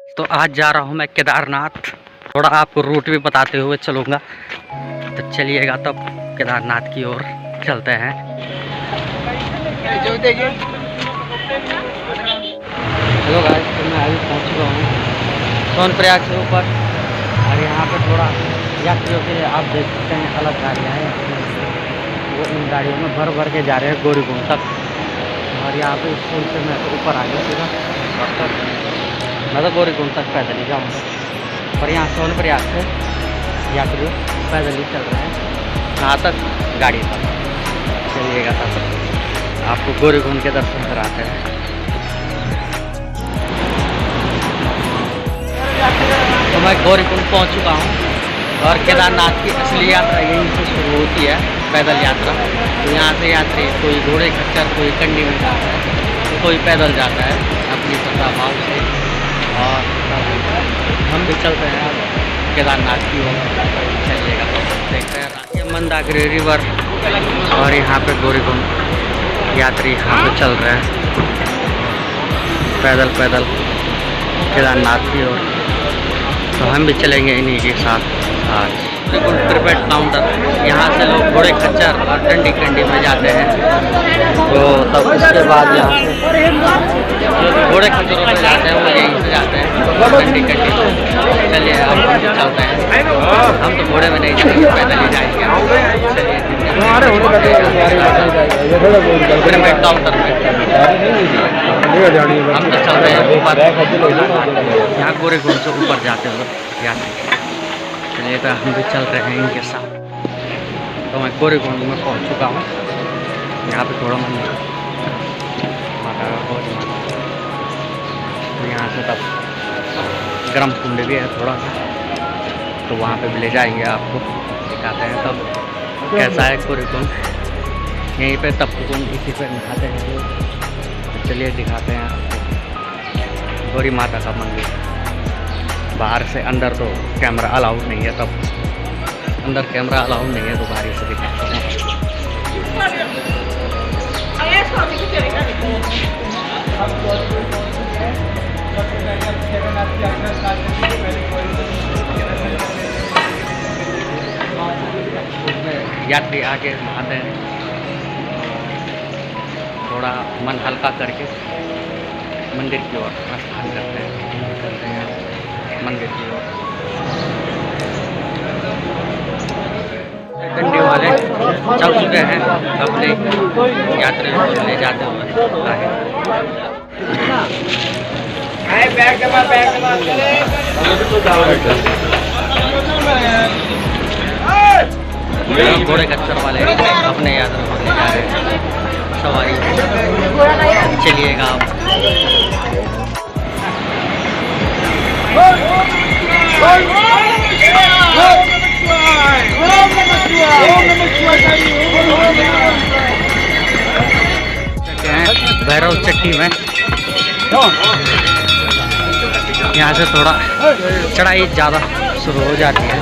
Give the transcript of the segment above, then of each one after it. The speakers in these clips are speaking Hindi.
तो आज जा रहा हूँ मैं केदारनाथ। थोड़ा आपको रूट भी बताते हुए चलूँगा, तो चलिएगा तब केदारनाथ की ओर चलते हैं। हेलो गाइस, तो मैं अभी पहुँच चुका हूँ सोनप्रयाग से ऊपर, और यहाँ पे थोड़ा यात्रियों के लिए आप देख सकते हैं अलग गाड़ियाँ हैं, वो इन गाड़ियों में भर भर के जा रहे हैं गौरीकुंड तक। और यहाँ पे इस पुल से मैं तो ऊपर आ गया सीधा, मैं तो गौरीकुंड तक पैदल ही जाऊँगा। और यहाँ सोनप्रयाग से यात्री पैदल ही चल रहे हैं यहाँ तक गाड़ी तक। चलिएगा तब आपको गौरीकुंड के दर्शन कराते हैं। तो मैं गौरीकुंड पहुँच चुका हूँ और केदारनाथ की असली यात्रा यहीं से शुरू होती है, पैदल यात्रा। तो यहाँ से यात्री कोई घोड़े खच्चर, कोई कंडी में जाता है, तो कोई पैदल जाता है अपनी श्रद्धा भाव से। और हम भी चलते हैं अब केदारनाथ की ओर। चलिएगा तो देखते हैं ये मंदाकिनी रिवर, और यहाँ पे गौरीकुंड यात्री यहाँ पे चल रहे हैं पैदल पैदल केदारनाथ की ओर। तो हम भी चलेंगे इन्हीं के साथ आज। प्रीपेड काउंटर, यहाँ से लोग घोड़े खच्चर और कंडी कंडी में जाते हैं। तो तब इसके बाद यहाँ से जो घोड़े खच्चरों में जाते हैं वो यहीं से जाते हैं कंडी कंडी। चलिए अब हम चलते हैं, हम तो घोड़े में नहीं जाएंगे, पैदल ही जाएंगे। चलिए प्रीपेड काउंटर में हम तो चल रहे हैं ऊपर, यहाँ गौरीकुंड से ऊपर जाते हुए यात्री। चलिए तो हम भी चल रहे हैं इनके साथ। तो मैं गौरीकुंड में पहुंच चुका हूँ। यहाँ पे थोड़ा मंदिर माता का बहुत माता, तो यहाँ से तब गर्म कुंड भी है थोड़ा सा, तो वहाँ पे भी ले जाएंगे आपको, दिखाते हैं तब कैसा है गौरीकुंड। यहीं पे तप कुंड इसी पे नहाते हैं लोग। तो चलिए दिखाते हैं आपको गौरी माता का मंदिर। बाहर से, अंदर तो कैमरा अलाउड नहीं है, तब अंदर कैमरा अलाउड नहीं है, तो बाहर से दिखाते हैं। यात्री आके नहाते हैं, थोड़ा मन हल्का करके मंदिर की ओर प्रस्थान करते हैं मंदिर की ओर। कंडी वाले चल चुके हैं अपने यात्रियों को ले जाते हुए आगे। घोड़े खच्चर वाले अपने यात्रा को ले जा रहे हैं सवारी। चलिएगा आप भैरव चट्टी में। यहाँ से थोड़ा चढ़ाई ज़्यादा शुरू हो जाती है।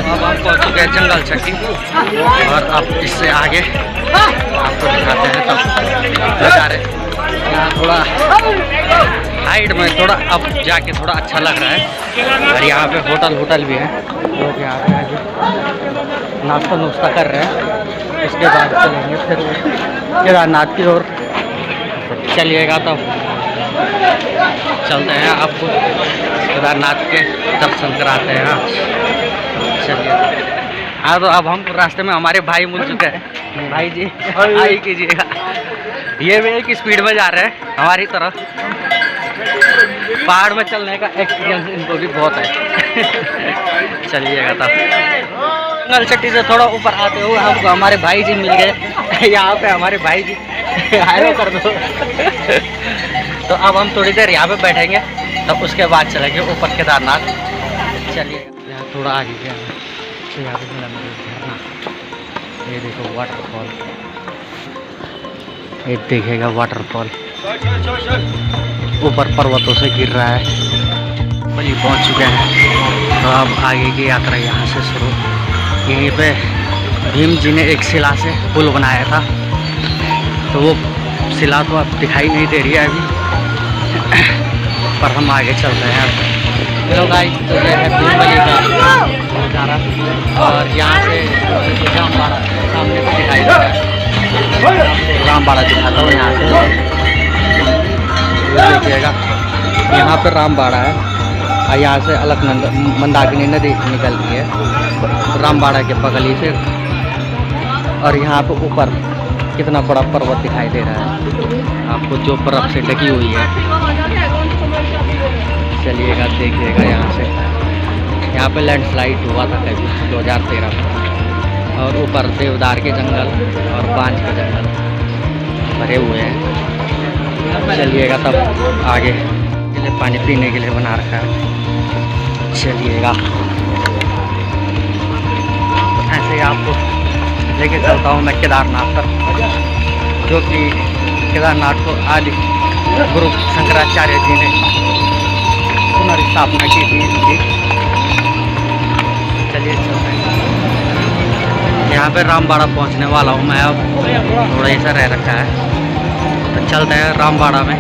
अब आप पहुँच चुके हैं जंगल चट्टी, और अब इससे आगे आपको दिखाते हैं तब नज़ारे। यहाँ थोड़ा हाइट में थोड़ा अब जाके थोड़ा अच्छा लग रहा है, और यहाँ पे होटल भी है, लोग यहाँ पे आके नाश्ता नुश्ता कर रहे हैं। इसके बाद चलेंगे फिर केदारनाथ की ओर। चलिएगा तब चलते हैं, आपको केदारनाथ के दर्शन कराते हैं। चलिए हाँ, तो अब हम रास्ते में हमारे भाई मिल चुके हैं। भाई जी हाई कीजिएगा। ये भी एक स्पीड में जा रहे हैं हमारी तरफ। पहाड़ में चलने का एक्सपीरियंस इनको भी बहुत है। चलिएगा तब जंगल चट्टी से थोड़ा ऊपर आते हुए हमको हमारे भाई जी मिल गए। यहाँ पे हमारे भाई जी हाय कर दो। तो अब हम थोड़ी देर यहाँ पे बैठेंगे, तब उसके बाद चलेंगे ऊपर केदारनाथ। चलिए यहाँ थोड़ा आगे गया तो यहाँ पे मिला झरना, ये देखो वाटरफॉल, ये देखेगा वाटरफॉल ऊपर पर्वतों से गिर रहा है। बली पहुँच चुके हैं, तो अब आगे की यात्रा यहाँ से शुरू। यहीं पे भीम जी ने एक शिला से पुल बनाया था, तो वो शिला तो अब दिखाई नहीं दे रही है अभी, पर हम आगे चल रहे हैं। हेलो गाइस, तो ये है भीमबली का नज़ारा और यहाँ से रामबाड़ा सामने को दिखाई दे रहा है। रामबाड़ा दिखाता हूँ यहाँ से, देखिएगा यहाँ पर रामबाड़ा है और यहाँ से अलकनंदा मंदाकिनी नदी निकलती है रामबाड़ा के बगली से। और यहाँ पे ऊपर कितना बड़ा पर्वत दिखाई दे रहा है आपको, जो बर्फ से ढकी हुई है। चलिएगा देखिएगा यहाँ से, यहाँ पे लैंडस्लाइड हुआ था कभी 2013 में। और ऊपर देवदार के जंगल और बांज के जंगल भरे हुए हैं। चलिएगा तब आगे के लिए पानी पीने के लिए बना रखा है। चलिएगा ऐसे ही आपको लेके चलता हूँ मैं केदारनाथ तक, जो कि केदारनाथ को आदि गुरु शंकराचार्य जी ने पुनर्स्थापना की थी इसकी। चलिए चलते हैं। यहाँ पे रामबाड़ा पहुँचने वाला हूँ मैं, अब थोड़ा ऐसा रह रखा है, तो चलते हैं रामबाड़ा में।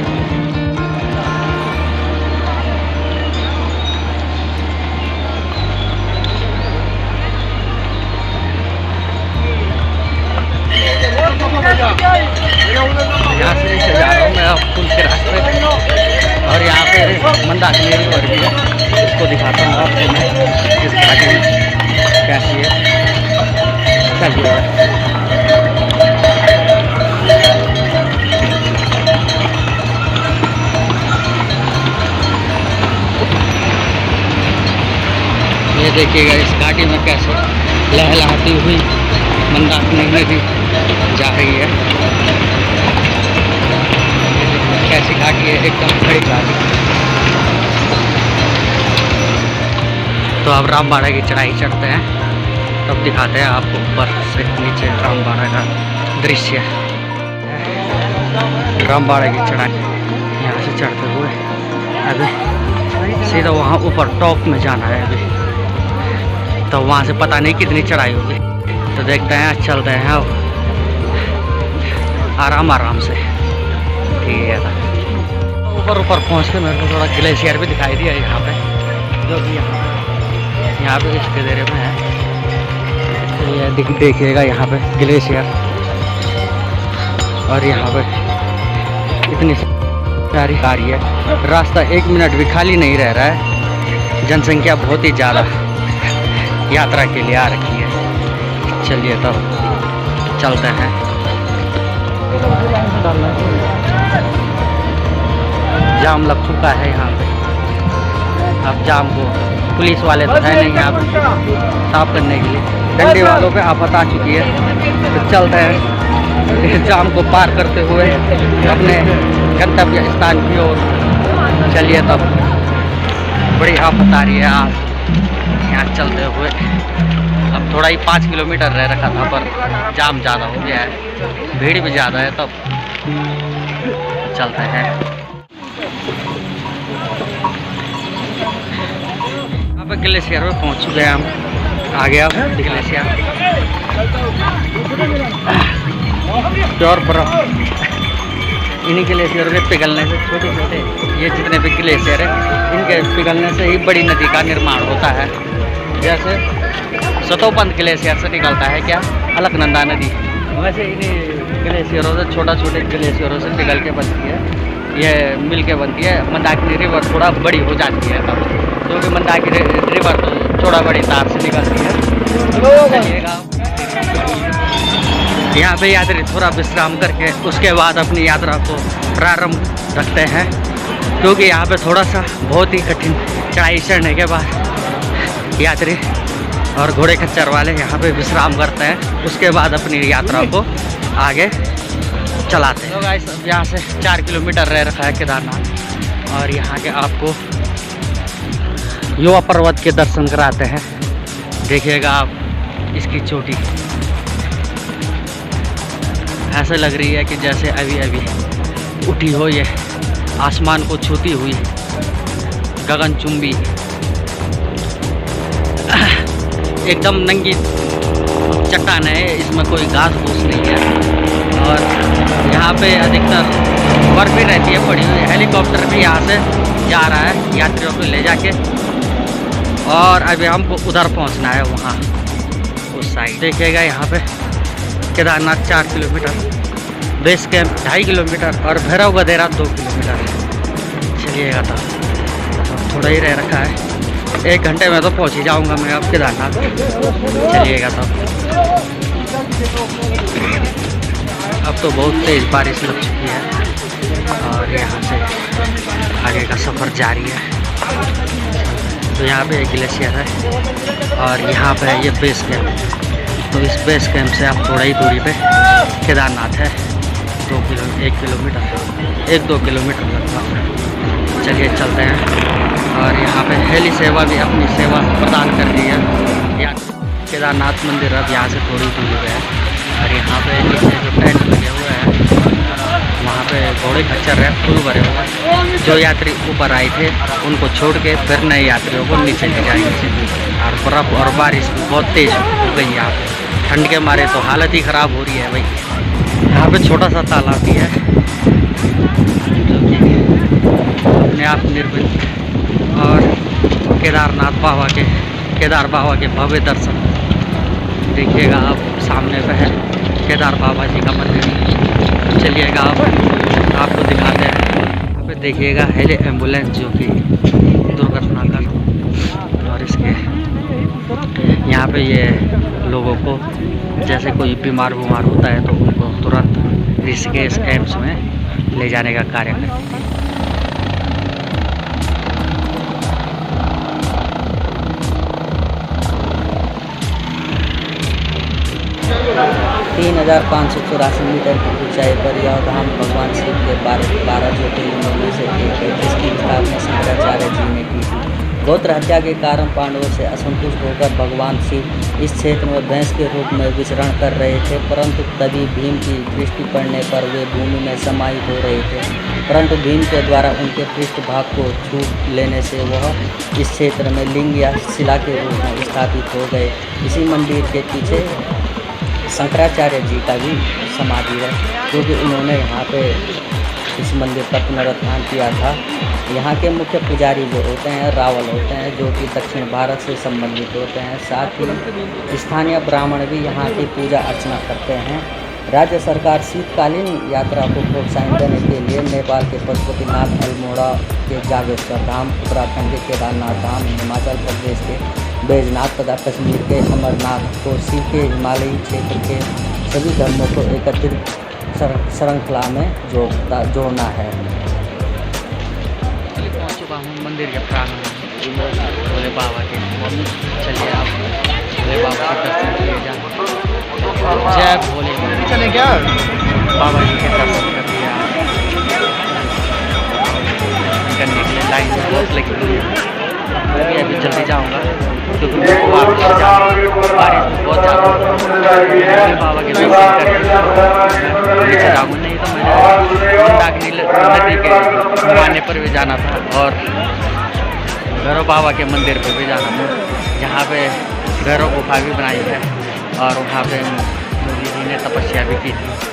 यहाँ से नीचे जा रहा हूँ मैं अब पुल के रास्ते पे, और यहाँ पे मंदाकिनी रिवर भी है, इसको दिखाता हूँ आपको मैं इस घाटी में कैसी है। चलिए ये देखिएगा इस घाटी में कैसे लहलहाती हुई मंदाकिनी नदी जा रही है। कैसी घाटी है, एकदम खड़ी घाटी। तो अब रामबाड़ा की चढ़ाई चढ़ते हैं, तब दिखाते हैं आपको ऊपर से नीचे रामबाड़ा का दृश्य। रामबाड़ा की चढ़ाई यहाँ से चढ़ते हुए अभी सीधा वहाँ ऊपर टॉप में जाना है अभी, तो वहाँ से पता नहीं कितनी चढ़ाई होगी, तो देखते हैं चलते हैं अब आराम आराम से। ठीक है, ऊपर पहुँच के मेरे को थोड़ा ग्लेशियर भी दिखाई दिया यहाँ पे, जो कि यहाँ पे इस घेरे में है। तो ये देखिएगा यहाँ पे ग्लेशियर, और यहाँ पे इतनी प्यारी गाड़ी है। रास्ता 1 मिनट भी खाली नहीं रह रहा है, जनसंख्या बहुत ही ज़्यादा यात्रा के लिए आ रखी है। चलिए तब चलते हैं। जाम लग चुका है यहाँ पे, अब जाम को पुलिस वाले तो है नहीं यहाँ पे साफ करने के लिए, डंडे वालों पे आफत आ चुकी है। तो चलते हैं इस जाम को पार करते हुए अपने गंतव्य स्थान की ओर। चलिए तब, बड़ी आफत आ रही है आज यहाँ चलते हुए। अब थोड़ा ही 5 किलोमीटर रह रखा था, पर जाम ज़्यादा हो गया है, भीड़ भी ज़्यादा है, तब चलते हैं। यहाँ पे ग्लेशियर में पहुँच चुके हैं हम, आ गया ग्लेशियर, प्योर बर्फ। इन्हीं ग्लेशियर के पिघलने से छोटे छोटे ये जितने भी ग्लेशियर है, इनके पिघलने से ही बड़ी नदी का निर्माण होता है। जैसे सतोपंथ ग्लेशियर से निकलता है क्या अलकनंदा नदी, वैसे इन्हीं ग्लेशियरों से छोटे ग्लेशियरों से पिघल के बनती है, ये मिल के बनती है। मंदाकिनी रिवर थोड़ा बड़ी हो जाती है तब, क्योंकि मंदाकिनी रिवर तो थोड़ा बड़ी तार से निकलती है। चलिएगा यहाँ पे यात्री थोड़ा विश्राम करके उसके बाद अपनी यात्रा को प्रारंभ रखते हैं, क्योंकि यहाँ पे थोड़ा सा बहुत ही कठिन चढ़ाई चढ़ने के बाद यात्री और घोड़े खच्चर वाले यहाँ पे विश्राम करते हैं, उसके बाद अपनी यात्रा को आगे चलाते हैं। तो गाइस अब यहाँ से 4 किलोमीटर रह रखा है केदारनाथ, और यहाँ के आपको युवा पर्वत के दर्शन कराते हैं। देखिएगा आप इसकी चोटी ऐसे लग रही है कि जैसे अभी अभी उठी हो, ये आसमान को छूती हुई गगनचुंबी एकदम नंगी चट्टान है, इसमें कोई घास फूस नहीं है। और यहाँ पे अधिकतर बर्फ भी रहती है पड़ी हुई। हेलीकॉप्टर भी यहाँ से जा रहा है यात्रियों को ले जाके। और अभी हमको उधर पहुँचना है, वहाँ उस साइड। देखिएगा यहाँ पे Kedarnath 4 kilometre, base camp 2.5 kilometre और भैरव गदेरा 2 किलोमीटर है। चलिएगा तो थोड़ा ही रह रखा है, 1 घंटे में तो पहुँच ही जाऊँगा मैं अब केदारनाथ। चलिएगा तब। अब तो बहुत तेज़ बारिश लग चुकी है और यहाँ से आगे का सफ़र जारी है। तो यहाँ पे एक ग्लेशियर है और यहाँ पे ये बेस कैंप। तो इस बेस कैंप से आप थोड़ा ही दूरी पे केदारनाथ है, 1 किलोमीटर 1-2 किलोमीटर लगभग। चलिए चलते हैं। और यहाँ पे हेली सेवा भी अपनी सेवा प्रदान कर रही है। यहाँ केदारनाथ मंदिर अब यहाँ से थोड़ी दूरी पे है और यहाँ पे नीचे जो टेंट लगे हुए हैं वहाँ पे घोड़े खच्चर है, फूल भरे हुए हैं। जो यात्री ऊपर आए थे उनको छोड़ के फिर नए यात्रियों को नीचे ले जाएंगे। और बर्फ़ और बारिश भी बहुत तेज़ हो गई यहाँ पे, ठंड के मारे तो हालत ही ख़राब हो रही है भाई। यहाँ पे छोटा सा तालाब भी है जो कि अपने आप निर्मित। और केदारनाथ बाबा के भव्य दर्शन देखिएगा आप, सामने पे है केदार बाबा जी का मंदिर। चलिएगा आपको दिखाते हैं। यहाँ पे देखिएगा हेली एम्बुलेंस जो कि दुर्घटना का। और इसके यहाँ पे ये लोगों को जैसे कोई बीमार होता है तो उनको तुरंत ऋषिकेश एम्स में ले जाने का कार्य करती है। 3,584 मीटर की ऊंचाई पर यह धाम भगवान शिव के 12 ज्योतिर्लिंगों में से एक है, जिसकी स्थापना शंकराचार्य जी ने की थी। गोत्र हत्या के कारण पांडवों से असंतुष्ट होकर भगवान शिव इस क्षेत्र में भैंस के रूप में विचरण कर रहे थे, परंतु तभी भीम की दृष्टि पड़ने पर वे भूमि में समाहित हो रहे थे। परंतु भीम के द्वारा उनके पृष्ठभाग को छू लेने से वह इस क्षेत्र में लिंग या शिला के रूप में स्थापित हो गए। इसी मंदिर के पीछे शंकराचार्य जी का भी समाधि है, क्योंकि उन्होंने यहाँ पे इस मंदिर का पुनरुत्थान किया था। यहाँ के मुख्य पुजारी जो होते हैं रावल होते हैं, जो कि दक्षिण भारत से संबंधित होते हैं। साथ ही स्थानीय ब्राह्मण भी यहाँ की पूजा अर्चना करते हैं। राज्य सरकार शीतकालीन यात्रा को प्रोत्साहन देने के लिए नेपाल के पशुपतिनाथ, अल्मोड़ा के जागेश्वर धाम, उत्तराखंड के केदारनाथ धाम, हिमाचल प्रदेश के बैजनाथ तथा कश्मीर के अमरनाथ को शिव के हिमालयी क्षेत्र के सभी धर्मों को एकत्रित श्रृंखला में जोड़ना है। पहुँच चुका हूँ मंदिर के प्रांगण में, भोले बाबा के। चलिए आप भोले बाबा के दर्शन किए जाए। जय भोले चले क्या बाबा जी के दर्शन कर दिया करने के लिए। लाइन बहुत लगी हुई है, मैं भी अभी जल्दी जाऊँगा क्योंकि मेरे को वापस जाना, बारिश में बहुत ज़्यादा। बाबा के दर्शन करके नीचे जाऊँगा, नहीं तो मैंने मंदाकिनी नदी के घुमाने पर भी जाना था और भैरव बाबा के मंदिर पर भी जाना था, जहाँ पे भैरव गुफा भी बनाई है और वहाँ पे मोदी जी ने तपस्या भी की थी।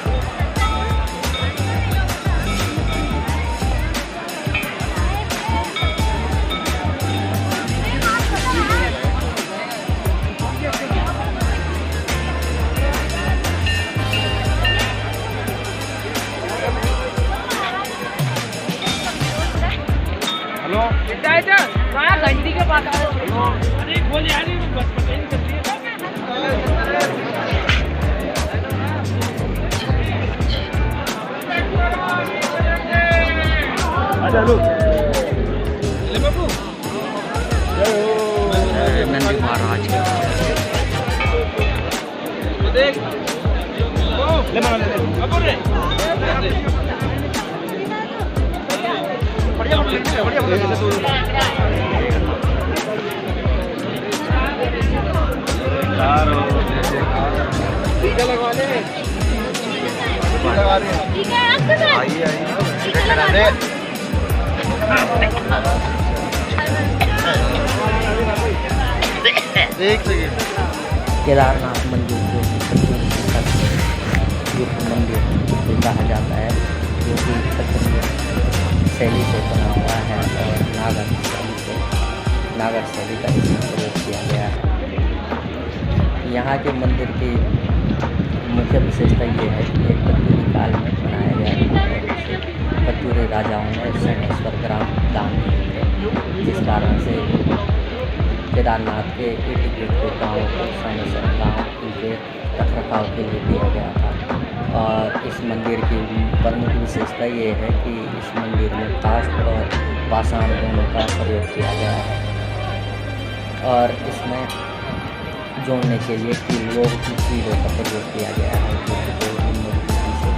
घंटी के पास नंदी महाराज केदारनाथ मंदिर शैली से बना हुआ है और नागर शैली का इसमें प्रयोग किया गया है। यहाँ के मंदिर की मुख्य विशेषता ये है कि एक कत्यूरी काल में बनाया गया था और इसे कत्यूरी राजाओं ने सोमेश्वर ग्राम दान दिए थे, जिस कारण से केदारनाथ के इर्द गिर्द के गाँवों को सोमेश्वर गाँव इनके रखरखाव के लिए दिया गया था। और इस मंदिर की प्रमुख विशेषता ये है कि इस मंदिर में काष्ठ और पाषाण दोनों का प्रयोग किया गया है और इसमें जोड़ने के लिए लोह की कीलों का प्रयोग किया गया है, जो कि बहुत मजबूती से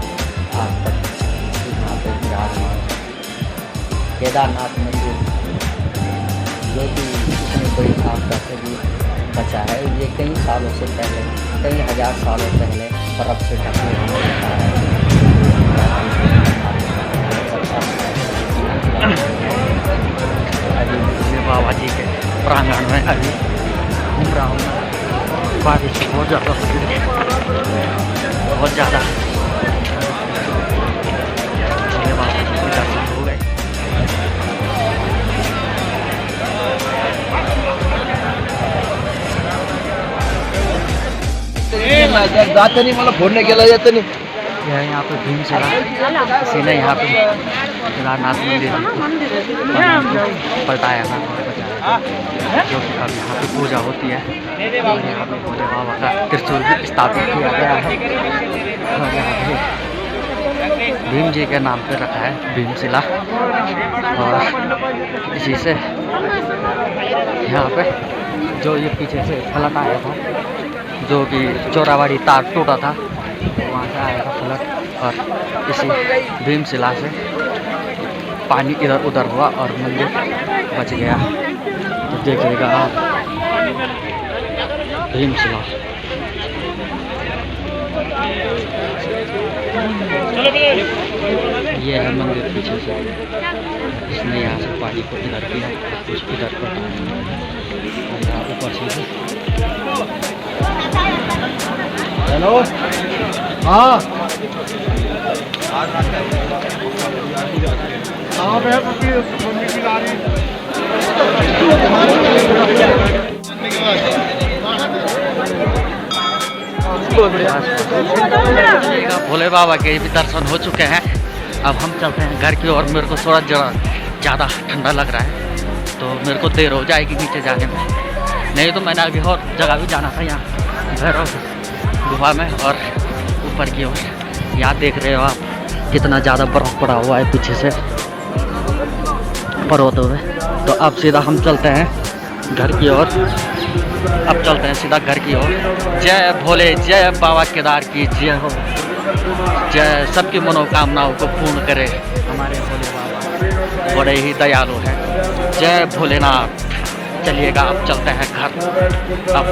आज तक यहाँ पर विराजमान है। केदारनाथ मंदिर जो कि इतनी बड़ी आपदा से भी बचा है, ये कई सालों से पहले, कई हजार सालों पहले बर्फ़ से ढके होने लगा है। अभी बाबा जी के प्रांगण में अभी घूम रहा हूँ। बारिश बहुत ज़्यादा हो रही है, बहुत ज़्यादा। बाबा जी के दर्शन हो गए। जाते नहीं, मतलब फोड़ने के लिए जाते नहीं। यह यहाँ पे भीमशिला सीने यहाँ पे केदारनाथ मंदिर पलटाया था, जो कि अब यहाँ पे पूजा होती है। और यहाँ पे भोले बाबा का त्रिशूल स्थापित किया गया है और यहाँ पे भीम जी के नाम पे रखा है भीमशिला। और इसी से यहाँ पे जो ये पीछे से फलक आया था, जो कि चोरावाड़ी तार टूटा था, वहाँ से आया था फलक और इसी भीमशिला से पानी इधर उधर हुआ और मंदिर बच गया। तो देखिएगा आप भीमशिला। ये है मंदिर पीछे से, इसने यहाँ से पानी को इधर किया, कुछ इधर पर और यहाँ ऊपर से। हेलो, हाँ भोले बाबा के भी दर्शन हो चुके हैं। अब हम चलते हैं घर की ओर। मेरे को थोड़ा ज़्यादा ठंडा लग रहा है, तो मेरे को देर हो जाएगी नीचे जाने में। नहीं तो मैंने अभी और जगह भी जाना था, यहाँ भैरव गुफा में और ऊपर की ओर। यहाँ देख रहे हो आप कितना ज़्यादा बर्फ़ पड़ा हुआ है पीछे से पर्वतों में। तो अब सीधा हम चलते हैं घर की ओर। अब चलते हैं सीधा घर की ओर। जय भोले, जय बाबा केदार की जय हो, जय सबकी मनोकामनाओं को पूर्ण करे हमारे भोले बाबा, बड़े ही दयालु हैं। जय भोलेनाथ। चलिएगा अब चलते हैं घर। अब